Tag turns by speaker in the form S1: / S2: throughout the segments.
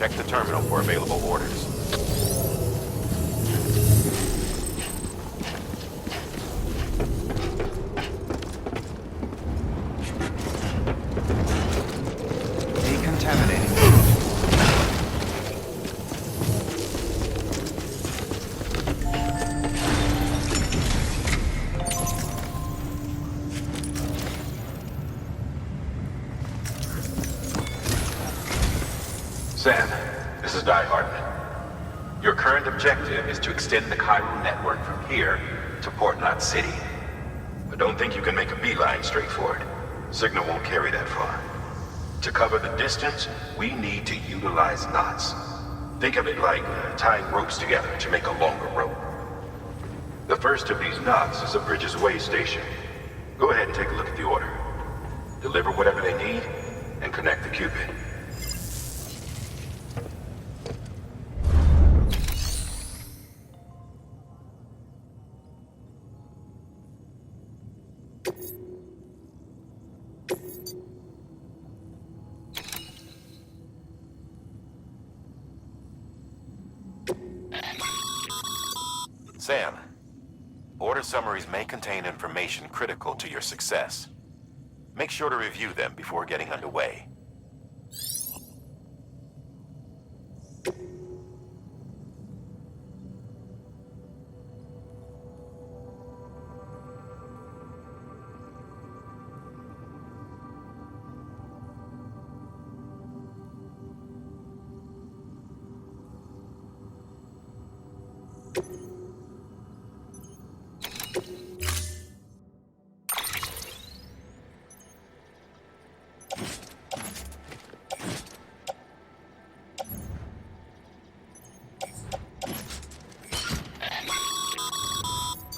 S1: Check the terminal for available orders.
S2: Decontaminating.
S1: Sam, this is Die Hardman. Your current objective is to extend the Chiral network from here to Port Knot City. But don't think you can make a beeline straight for it. Signal won't carry that far. To cover the distance, we need to utilize knots. Think of it like tying ropes together to make a longer rope. The first of these knots is a Bridges Way station. Go ahead and take a look at the order. Deliver whatever they need, and connect the Cupid. Sam, order summaries may contain information critical to your success. Make sure to review them before getting underway.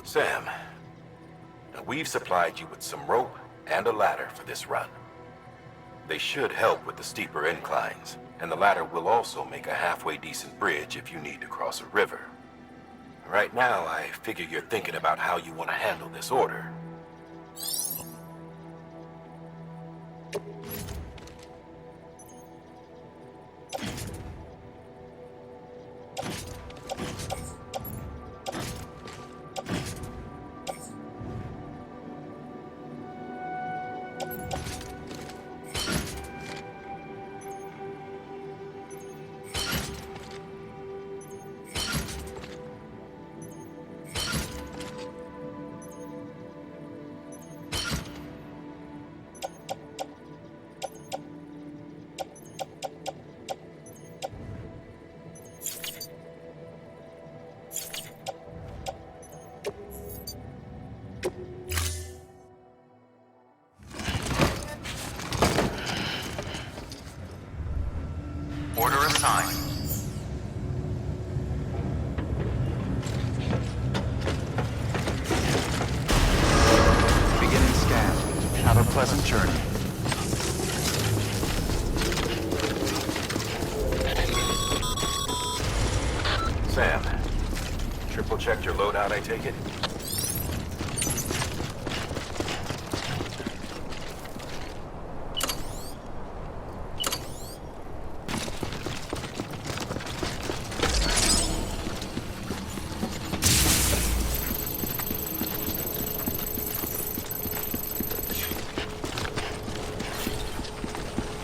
S1: Sam, we've supplied you with some rope and a ladder for this run. They should help with the steeper inclines, and the ladder will also make a halfway decent bridge if you need to cross a river. Right now, I figure you're thinking about how you want to handle this order.
S2: Order assigned. Beginning scan. Have a pleasant journey.
S1: Sam, triple checked your loadout, I take it?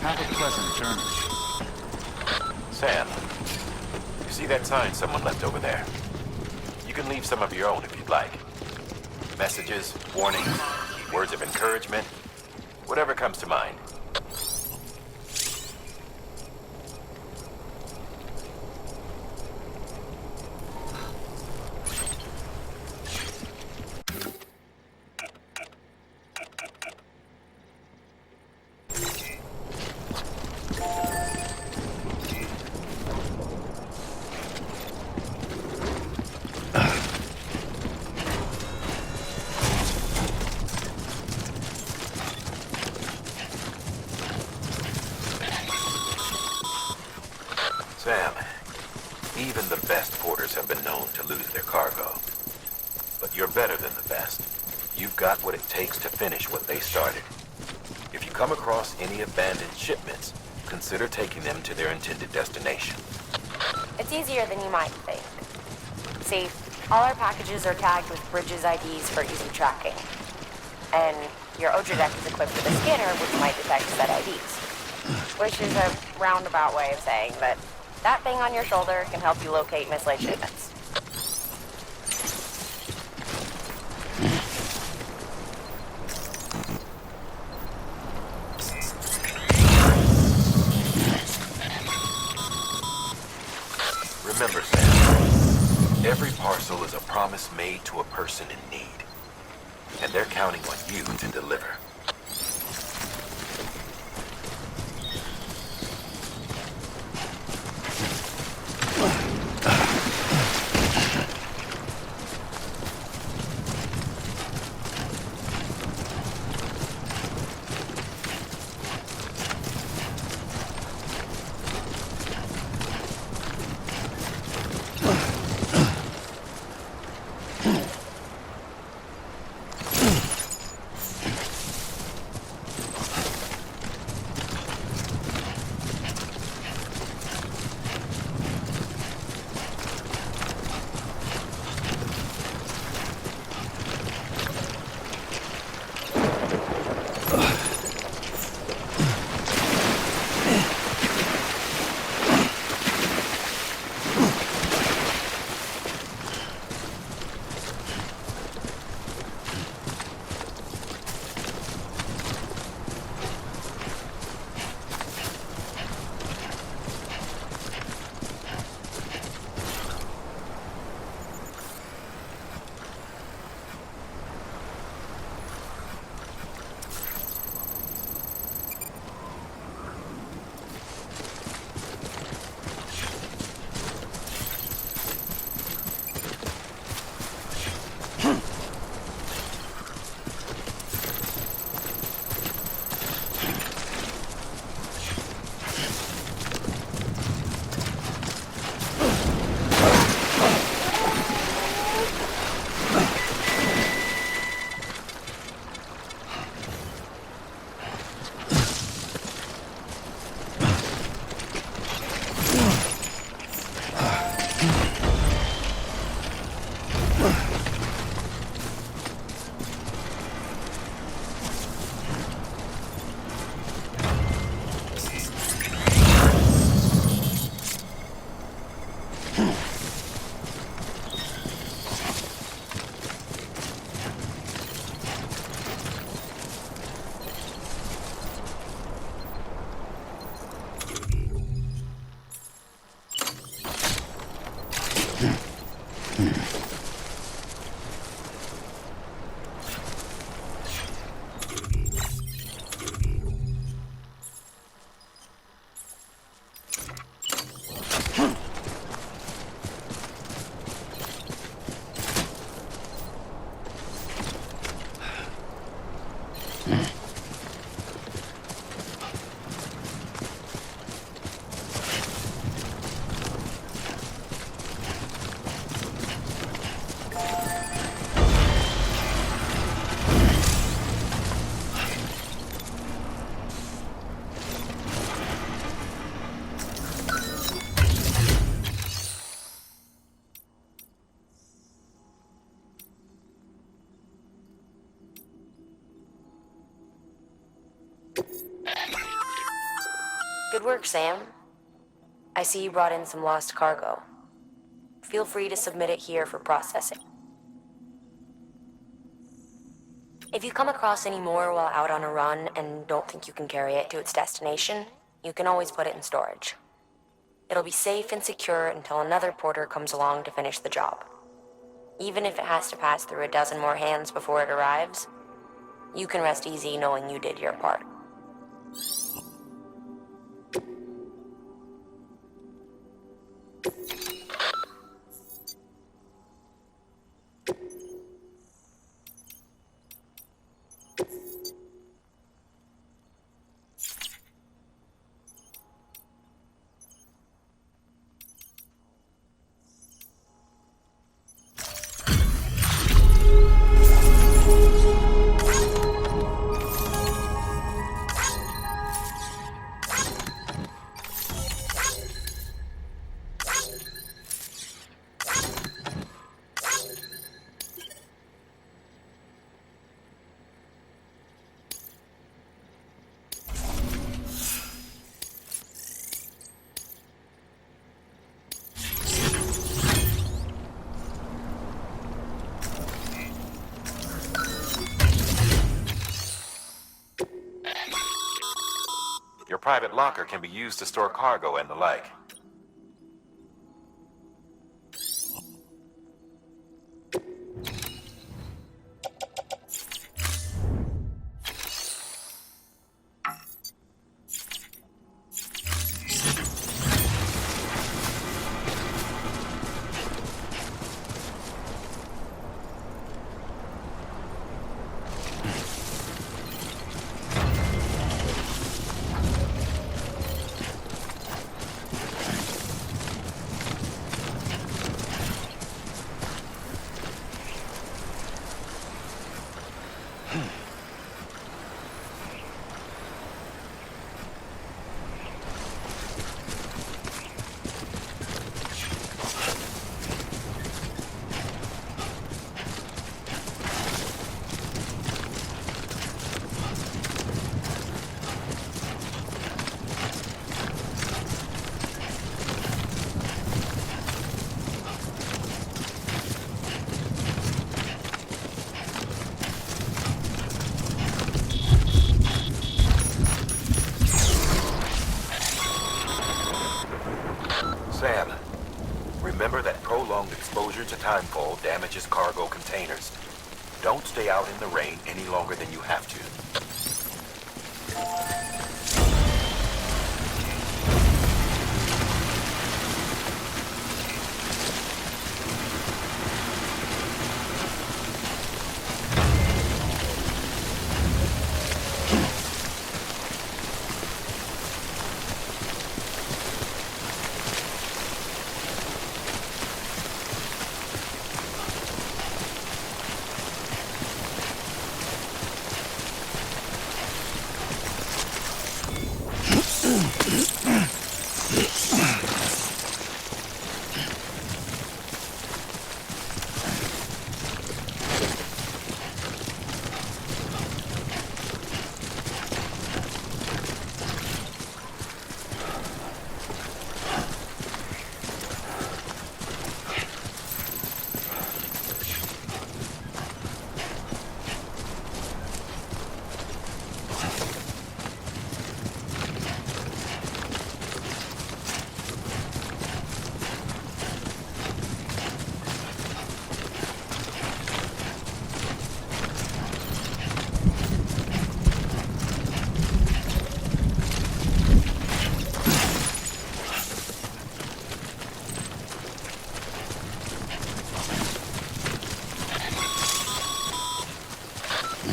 S2: Have a pleasant journey.
S1: Sam, you see that sign someone left over there? You can leave some of your own if you'd like. Messages, warnings, words of encouragement, whatever comes to mind. Sam, even the best porters have been known to lose their cargo. But you're better than the best. You've got what it takes to finish what they started. If you come across any abandoned shipments, consider taking them to their intended destination.
S3: It's easier than you might think. See, all our packages are tagged with Bridges IDs for easy tracking. And your Odra deck is equipped with a scanner which might detect said IDs. Which is a roundabout way of saying that that thing on your shoulder can help you locate mislaid shipments.
S1: Remember, Sam, every parcel is a promise made to a person in need. And they're counting on you to deliver.
S3: Good work, Sam. I see you brought in some lost cargo. Feel free to submit it here for processing. If you come across any more while out on a run and don't think you can carry it to its destination, you can always put it in storage. It'll be safe and secure until another porter comes along to finish the job. Even if it has to pass through a dozen more hands before it arrives, you can rest easy knowing you did your part.
S1: private locker can be used to store cargo and the like. Sam, remember that prolonged exposure to timefall damages cargo containers. Don't stay out in the rain any longer than you have to.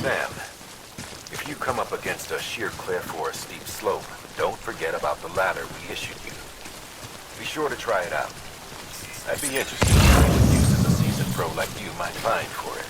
S1: Sam, if you come up against a sheer cliff or a steep slope, don't forget about the ladder we issued you. Be sure to try it out. I'd be interested in what uses a seasoned pro like you might find for it.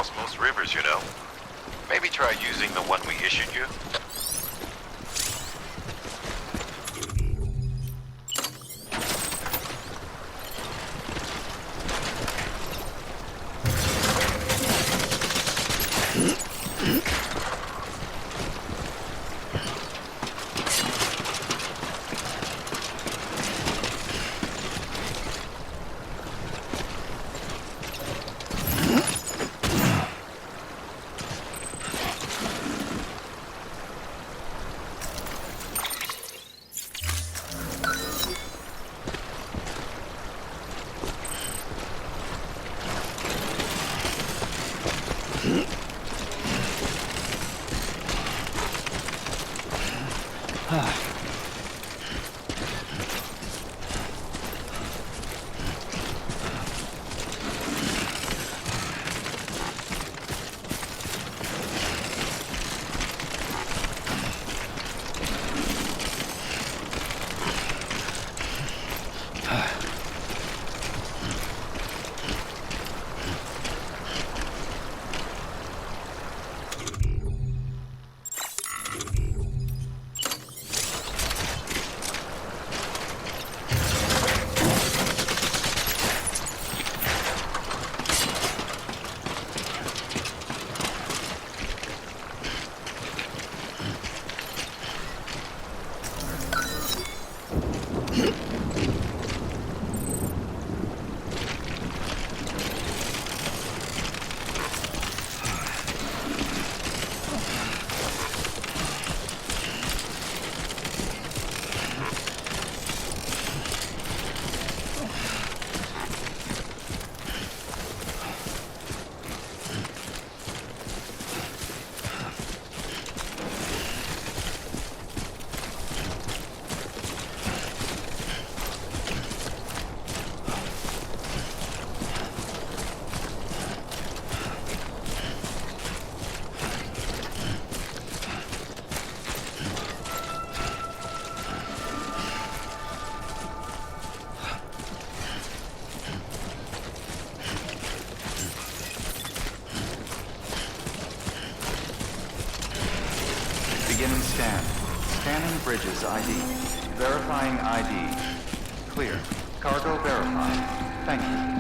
S4: cross most rivers, you know. Maybe try using the one we issued you.
S2: Beginning scan. Scanning bridges ID. Verifying ID. Clear. Cargo verified. Thank you.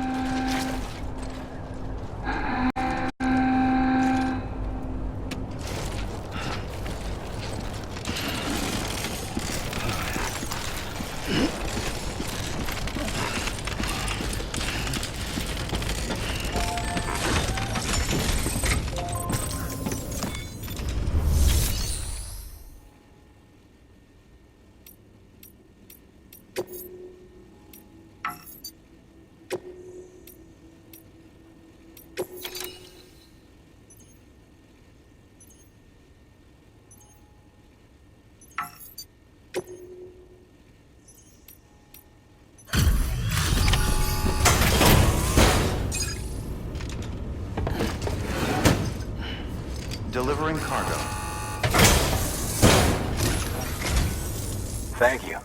S2: Delivering cargo.
S5: Thank you.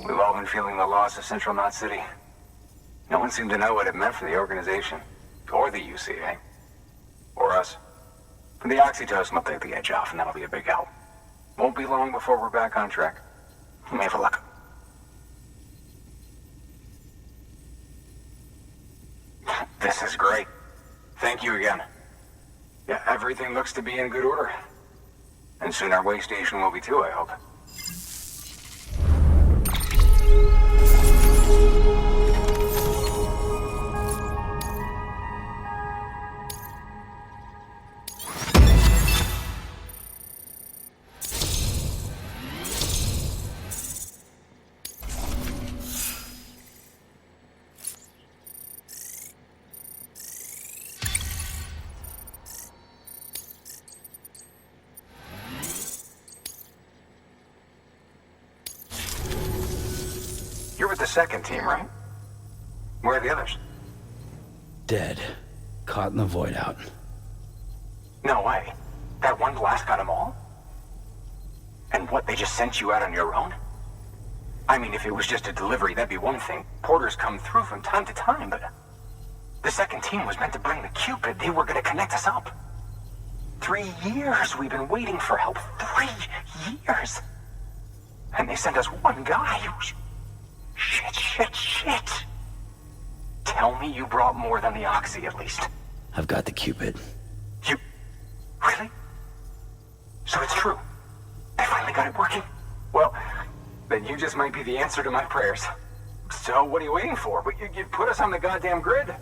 S5: We've all been feeling the loss of Central Knot City. No one seemed to know what it meant for the organization, or the UCA, or us. For the oxytocin will take the edge off, and that'll be a big help. Won't be long before we're back on track. May have luck. This is great. Thank you again. Yeah, everything looks to be in good order. And soon our way station will be too, I hope. You're with the second team, right? Where are the others?
S6: Dead. Caught in the void out.
S5: No way. That one blast got them all? And what, they just sent you out on your own? I mean, if it was just a delivery, that'd be one thing. Porters come through from time to time, but The second team was meant to bring the Cupid. They were gonna connect us up. 3 years we've been waiting for help. 3 years. And they sent us one guy. Shit. Tell me you brought more than the Oxy, at least.
S6: I've got the Cupid.
S5: You... Really? So it's true. They finally got it working? Well, then you just might be the answer to my prayers. So what are you waiting for? You put us on the goddamn grid.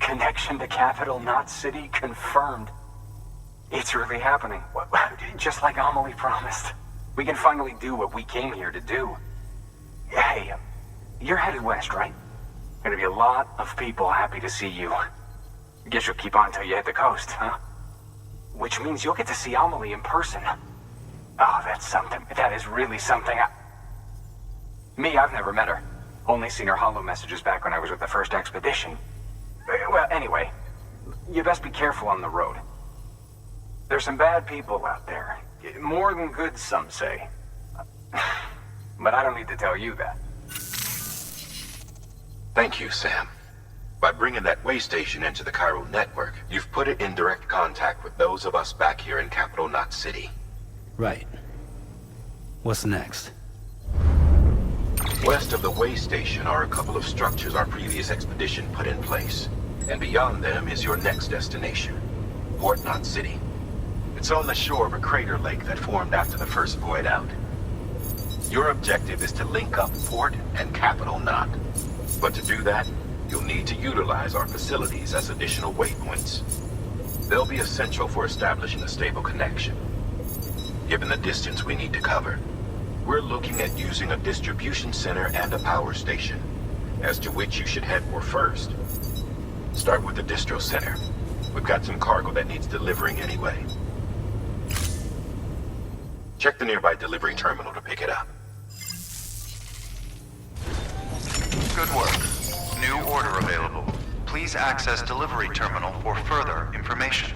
S5: Connection to capital, not city, confirmed. It's really happening. Just like Amelie promised. We can finally do what we came here to do. Hey, you're headed west, right? Gonna be a lot of people happy to see you. Guess you'll keep on till you hit the coast, huh? Which means you'll get to see Amelie in person. Oh, that's something. That is really something. I've never met her. Only seen her holo messages back when I was with the first expedition. Well, anyway, you best be careful on the road. There's some bad people out there. More than good, some say. But I don't need to tell you that.
S1: Thank you, Sam. By bringing that way station into the chiral network, you've put it in direct contact with those of us back here in Capital Knot City.
S6: Right. What's next?
S1: West of the way station are a couple of structures our previous expedition put in place. And beyond them is your next destination, Port Knot City. It's on the shore of a crater lake that formed after the first void out. Your objective is to link up Port and Capital Knot. But to do that, you'll need to utilize our facilities as additional waypoints. They'll be essential for establishing a stable connection. Given the distance we need to cover, we're looking at using a distribution center and a power station, as to which you should head for first. Start with the distro center. We've got some cargo that needs delivering anyway. Check the nearby delivery terminal to pick it up.
S2: Good work. New order available. Please access delivery terminal for further information.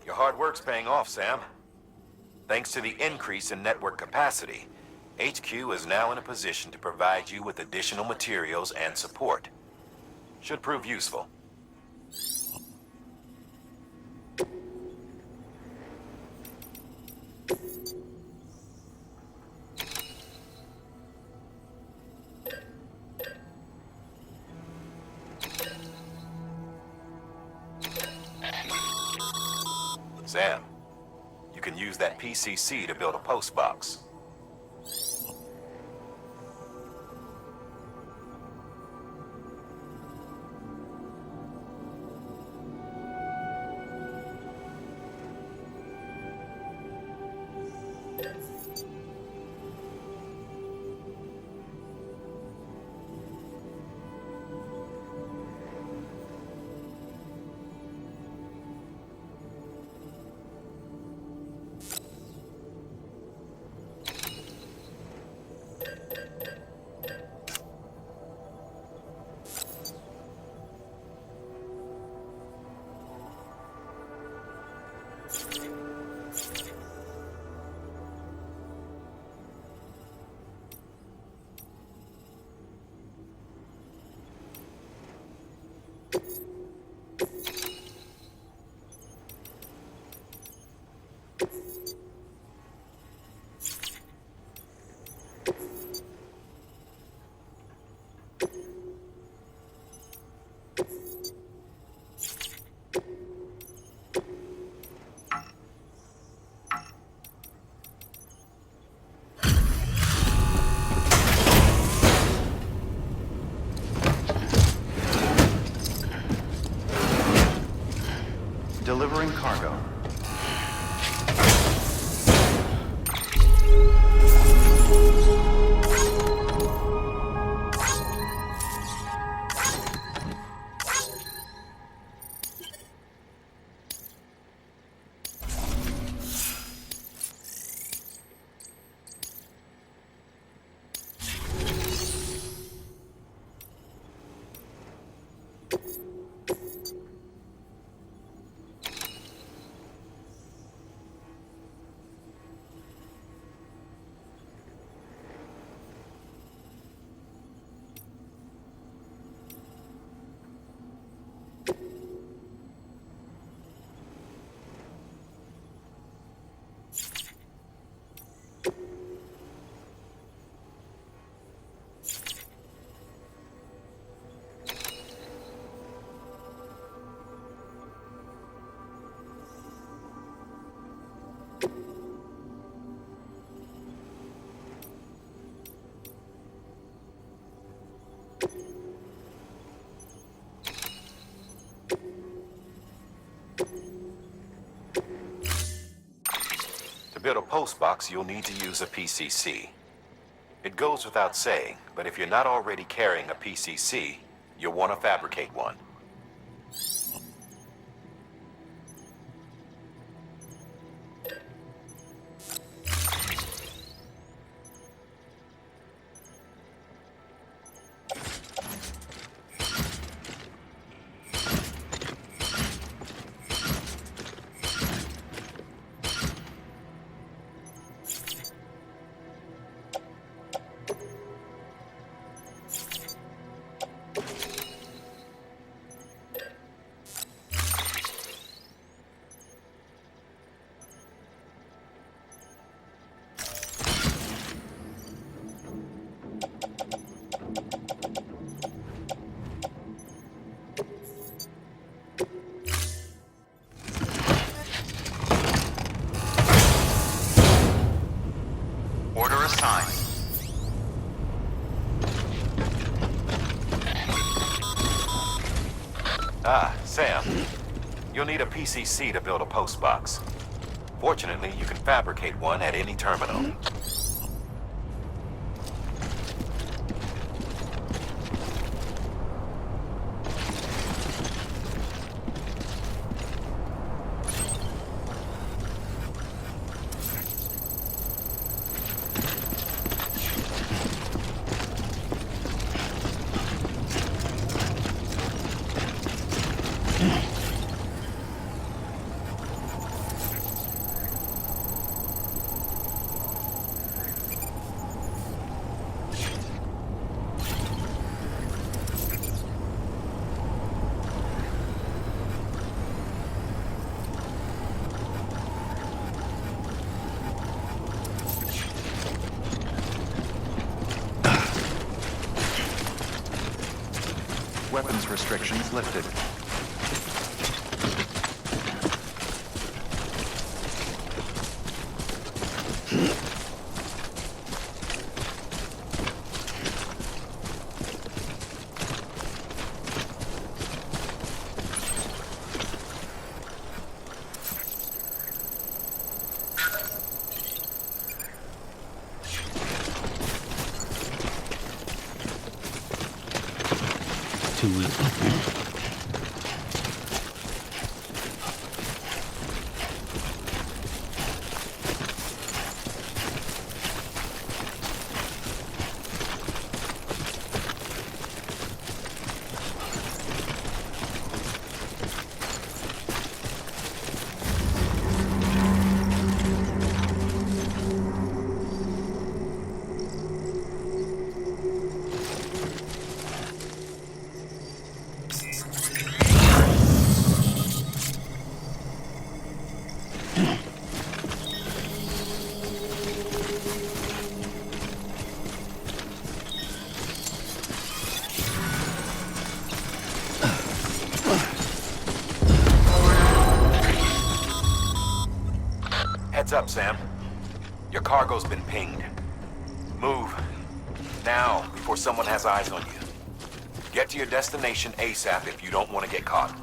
S4: Hard work's paying off, Sam. Thanks to the increase in network capacity, HQ is now in a position to provide you with additional materials and support. Should prove useful. Sam, you can use that PCC to build a post box. build a post box, you'll need to use a PCC. It goes without saying, but if you're not already carrying a PCC, you'll want to fabricate one.
S2: Order assigned.
S4: Ah, Sam. You'll need a PCC to build a post box. Fortunately, you can fabricate one at any terminal.
S2: Weapons restrictions lifted.
S6: Too weak.
S4: Heads up, Sam. Your cargo's been pinged. Move. Now, before someone has eyes on you. Get to your destination ASAP if you don't want to get caught.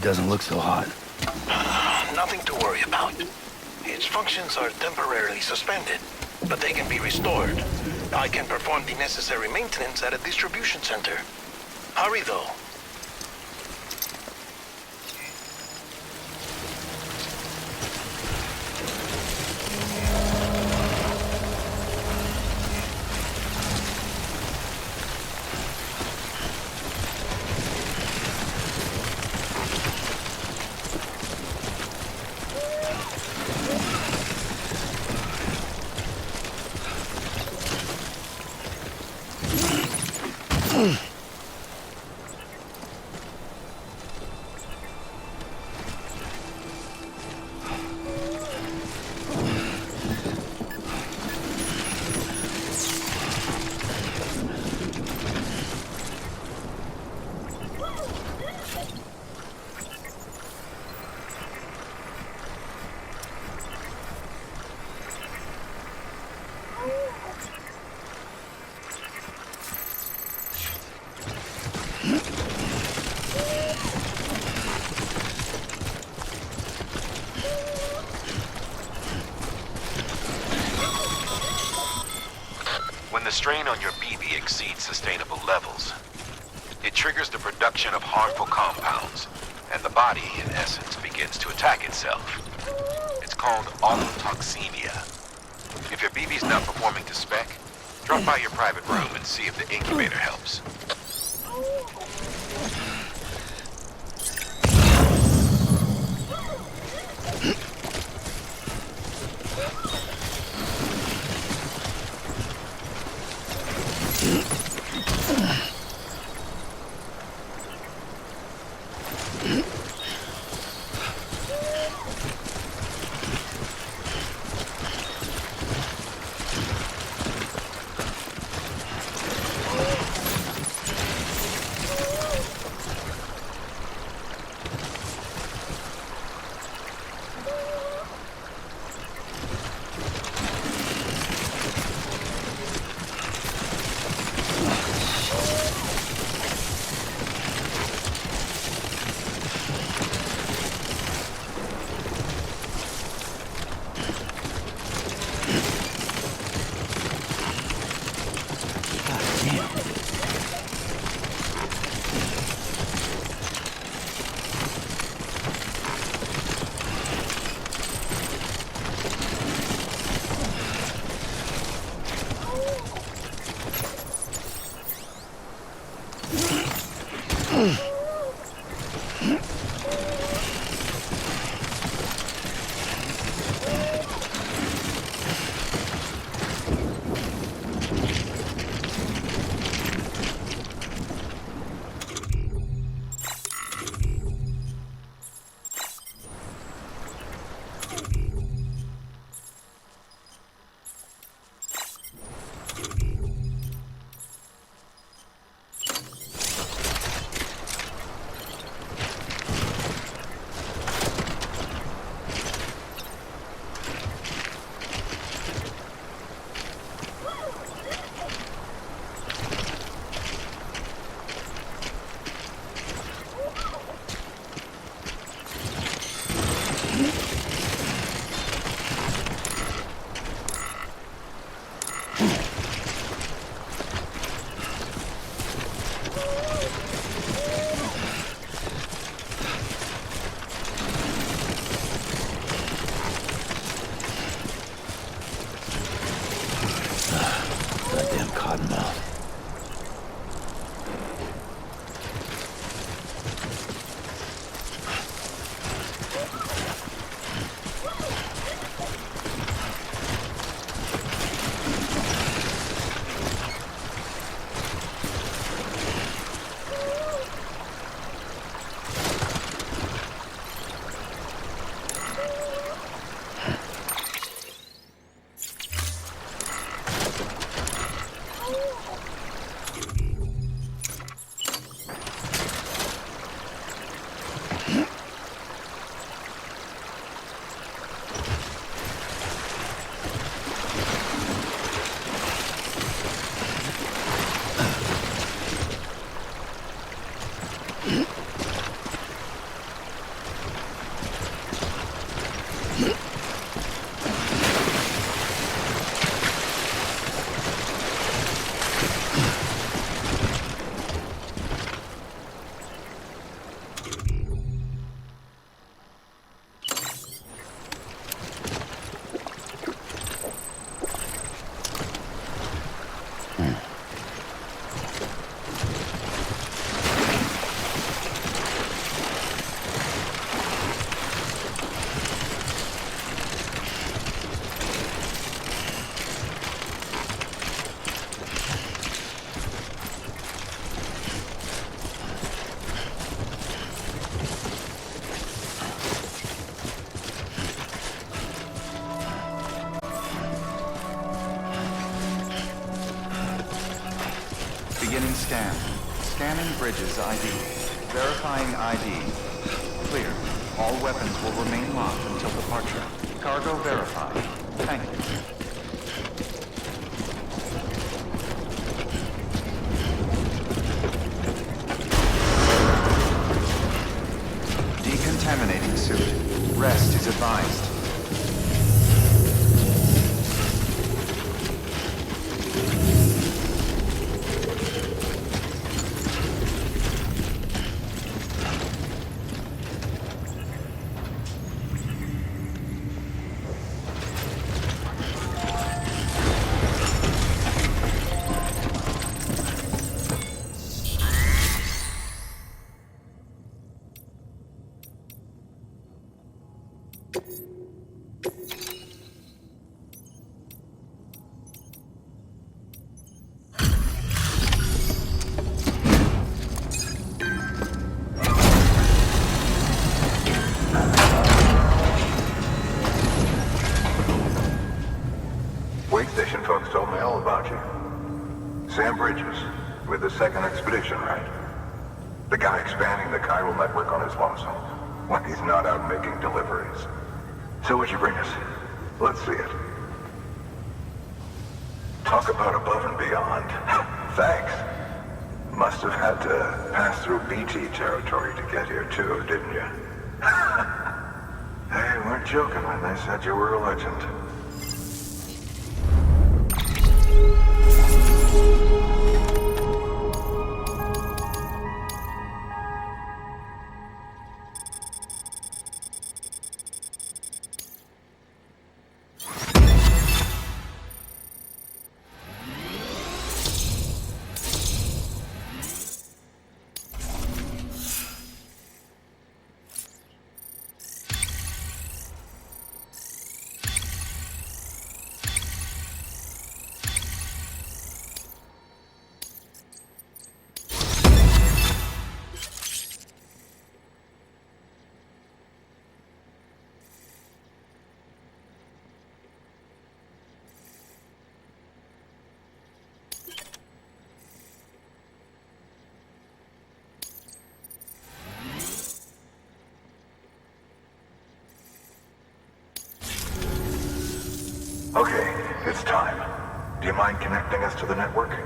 S6: doesn't look so hot.
S7: Nothing to worry about. Its functions are temporarily suspended, but they can be restored. I can perform the necessary maintenance at a distribution center. Hurry, though.
S4: When the strain on your BB exceeds sustainable levels, it triggers the production of harmful compounds, and the body, in essence, begins to attack itself. It's called autotoxemia. If your BB's not performing to spec, drop by your private room and see if the incubator helps.
S2: Beginning scan. Scanning bridges ID. Verifying ID. Clear. All weapons will remain locked until departure. Cargo verified. Thank you. Decontaminating suit. Rest is advised.
S8: Second expedition, right? The guy expanding the chiral network on his lonesome, when he's not out making deliveries. So what'd you bring us? Let's see it. Talk about above and beyond. Thanks. Must have had to pass through BT territory to get here too, didn't you? They weren't joking when they said you were a legend. Okay, it's time. Do you mind connecting us to the network?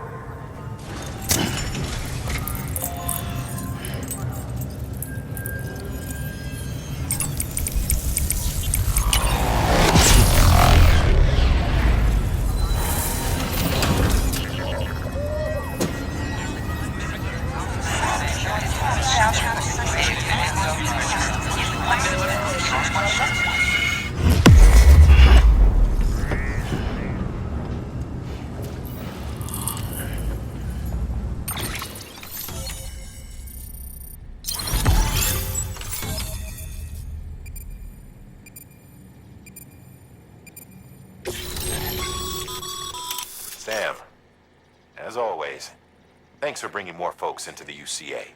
S4: Sam, as always, thanks for bringing more folks into the UCA.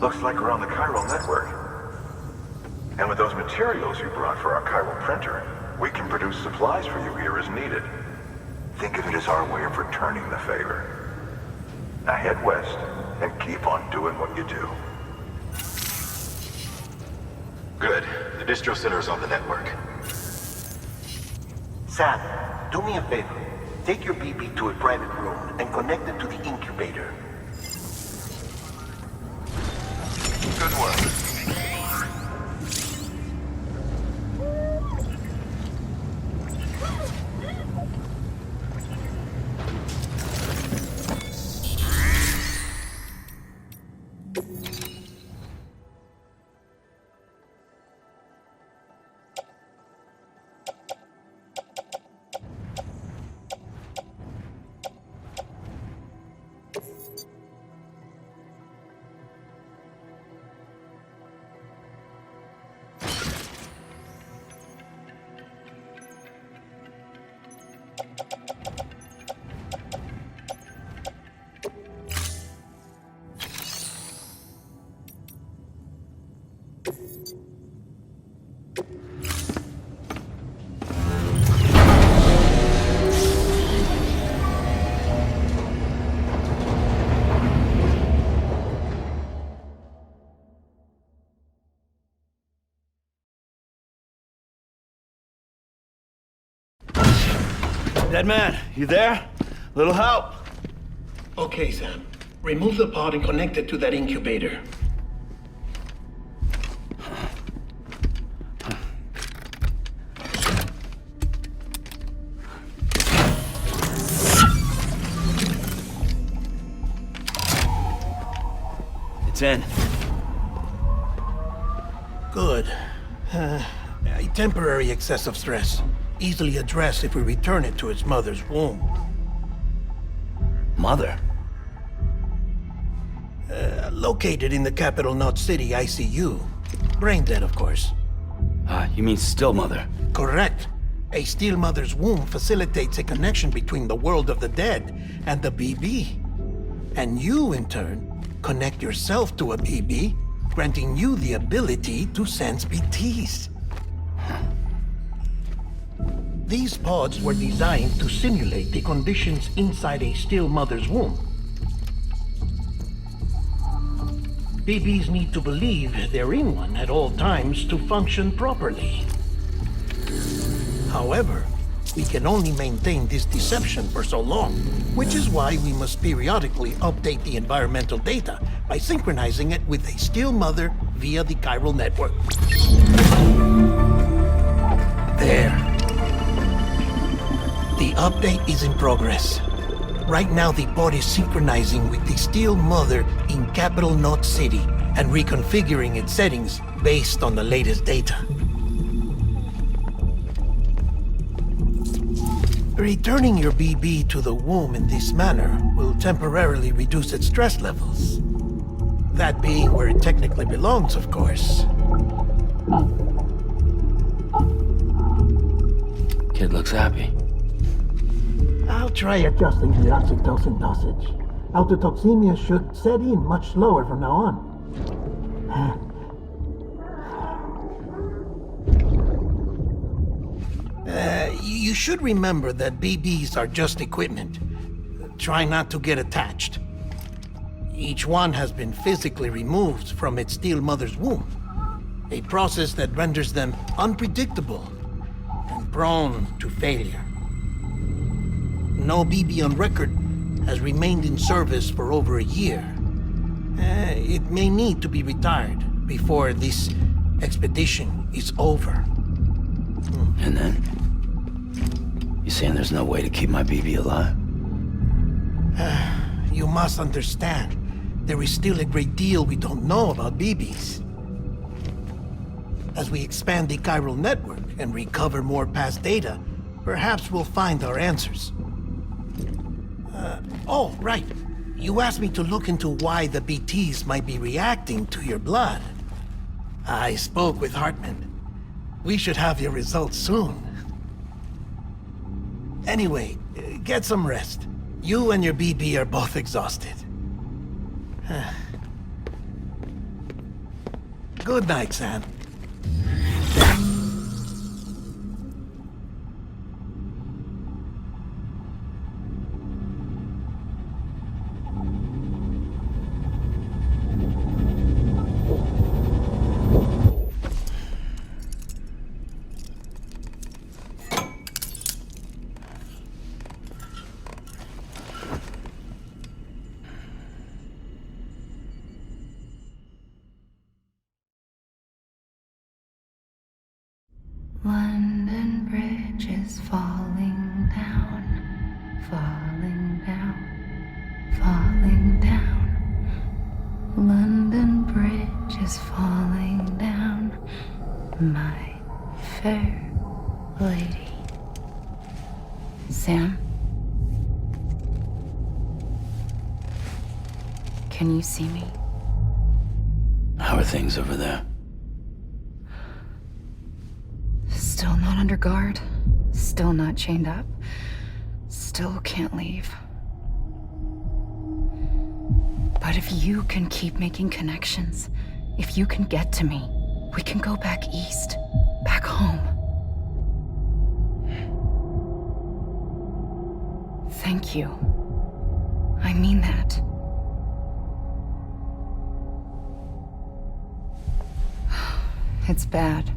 S8: Looks like we're on the chiral network. And with those materials you brought for our chiral printer, we can produce supplies for you here as needed. Think of it as our way of returning the favor. Now head west and keep on doing what you do.
S1: Good. The distro center is on the network.
S7: Sam, do me a favor. Take your BB to a private room and connect it to the incubator. Good work.
S6: Dead man, you there? Little help?
S7: Okay, Sam. Remove the pod and connect it to that incubator.
S6: It's in.
S7: Good. A temporary excess of stress. Easily addressed if we return it to its mother's womb.
S6: Mother?
S7: Located in the capital Knot City ICU. Brain dead, of course.
S6: You mean still mother?
S7: Correct. A steel mother's womb facilitates a connection between the world of the dead and the BB. And you, in turn, connect yourself to a BB, granting you the ability to sense BTs. These pods were designed to simulate the conditions inside a still mother's womb. BBs need to believe they're in one at all times to function properly. However, we can only maintain this deception for so long, which is why we must periodically update the environmental data by synchronizing it with a still mother via the chiral network. There. The update is in progress. Right now, the pod is synchronizing with the Steel Mother in Capital Knot City and reconfiguring its settings based on the latest data. Returning your BB to the womb in this manner will temporarily reduce its stress levels. That being where it technically belongs, of course.
S6: Kid looks happy.
S7: I'll try adjusting the oxytocin dosage. Autotoxemia should set in much slower from now on. You should remember that BBs are just equipment. Try not to get attached. Each one has been physically removed from its steel mother's womb. A process that renders them unpredictable and prone to failure. No BB on record has remained in service for over a year. It may need to be retired before this expedition is over.
S6: And then? You saying there's no way to keep my BB alive?
S7: You must understand, there is still a great deal we don't know about BBs. As we expand the chiral network and recover more past data, perhaps we'll find our answers. Oh, right. You asked me to look into why the BTs might be reacting to your blood. I spoke with Hartman. We should have your results soon. Anyway, get some rest. You and your BB are both exhausted. Good night, Sam.
S9: London Bridge is falling down, falling down, falling down. London Bridge is falling down, my fair lady. Sam? Can you see me?
S6: How are things over there?
S9: Still not under guard, still not chained up, still can't leave. But if you can keep making connections, if you can get to me, we can go back east, back home. Thank you. I mean that. It's bad.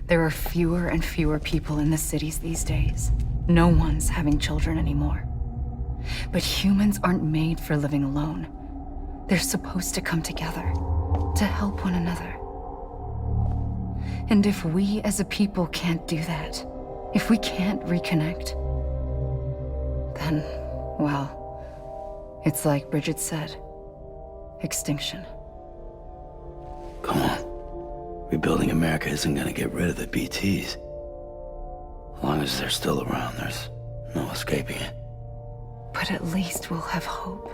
S9: There are fewer and fewer people in the cities these days. No one's having children anymore. But humans aren't made for living alone. They're supposed to come together, to help one another. And if we as a people can't do that, if we can't reconnect, then, well, it's like Bridget said, extinction.
S6: Come on. Rebuilding America isn't gonna get rid of the BTs. As long as they're still around, there's no escaping it.
S9: But at least we'll have hope.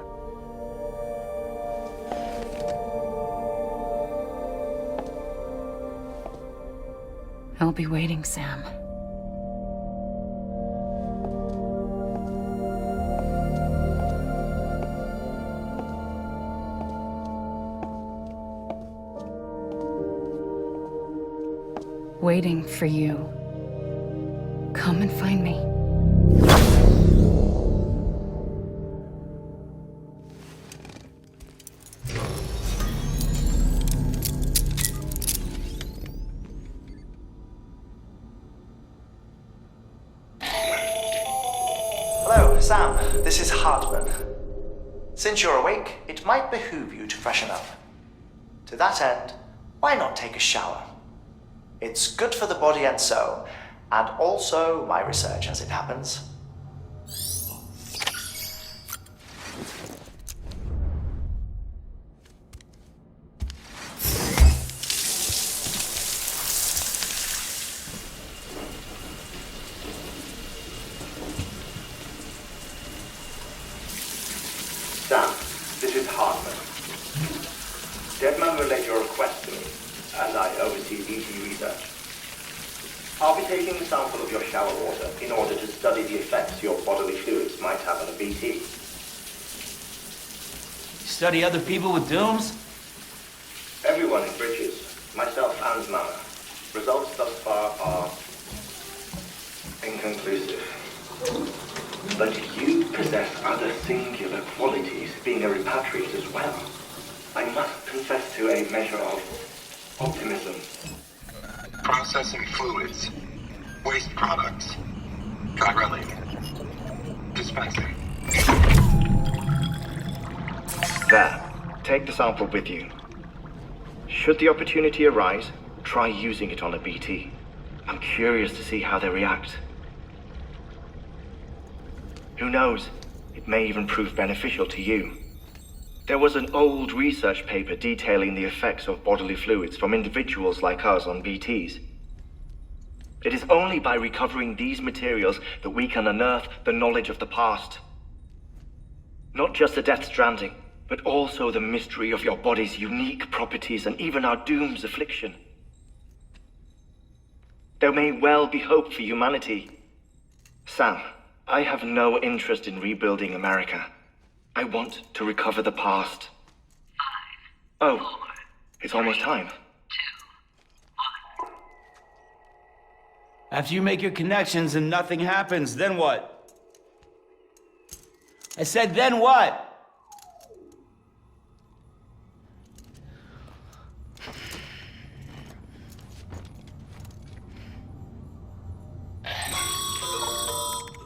S9: I'll be waiting, Sam. Waiting for you. Come and find me.
S10: Hello, Sam. This is Hartman. Since you're awake, it might behoove you to freshen up. To that end, why not take a shower? It's good for the body and soul, and also my research as it happens.
S11: Sam, this is Hartman. Deadman relayed your request to me, as I oversee BT research. I'll be taking a sample of your shower water in order to study the effects your bodily fluids might have on a BT.
S12: Study other people with dooms?
S11: Everyone in Bridges, myself and Mama. Results thus far are inconclusive. But you possess other singular qualities, being a repatriate as well. I must confess to a measure of optimism.
S5: Processing fluids. Waste products. Chiralling. Dispensing.
S11: There. Take the sample with you. Should the opportunity arise, try using it on a BT. I'm curious to see how they react. Who knows? It may even prove beneficial to you. There was an old research paper detailing the effects of bodily fluids from individuals like us on BTs. It is only by recovering these materials that we can unearth the knowledge of the past. Not just the Death Stranding, but also the mystery of your body's unique properties and even our doom's affliction. There may well be hope for humanity. Sam, I have no interest in rebuilding America. I want to recover the past. 5, 4, it's almost time. 2,
S12: 1. After you make your connections and nothing happens, then what? I said, then what?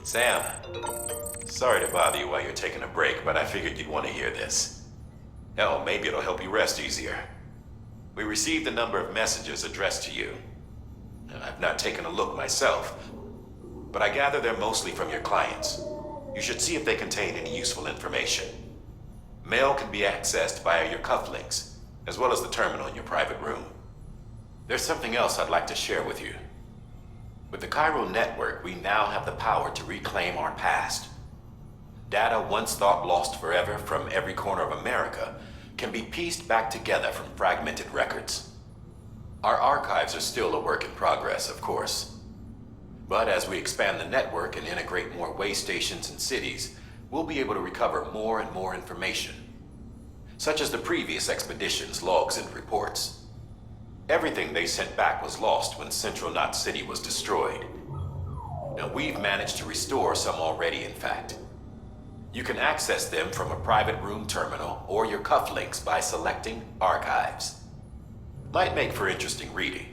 S4: Sam, sorry to bother you while you're taking a break, but I figured you'd want to hear this. Hell, maybe it'll help you rest easier. We received a number of messages addressed to you. I've not taken a look myself, but I gather they're mostly from your clients. You should see if they contain any useful information. Mail can be accessed via your cufflinks, as well as the terminal in your private room. There's something else I'd like to share with you. With the Chiral network, we now have the power to reclaim our past. Data once thought lost forever from every corner of America can be pieced back together from fragmented records. Our archives are still a work in progress, of course. But as we expand the network and integrate more way stations and cities, we'll be able to recover more and more information, such as the previous expedition's logs and reports. Everything they sent back was lost when Central Knot City was destroyed. Now, we've managed to restore some already, in fact. You can access them from a private room terminal or your cufflinks by selecting Archives. Might make for interesting reading.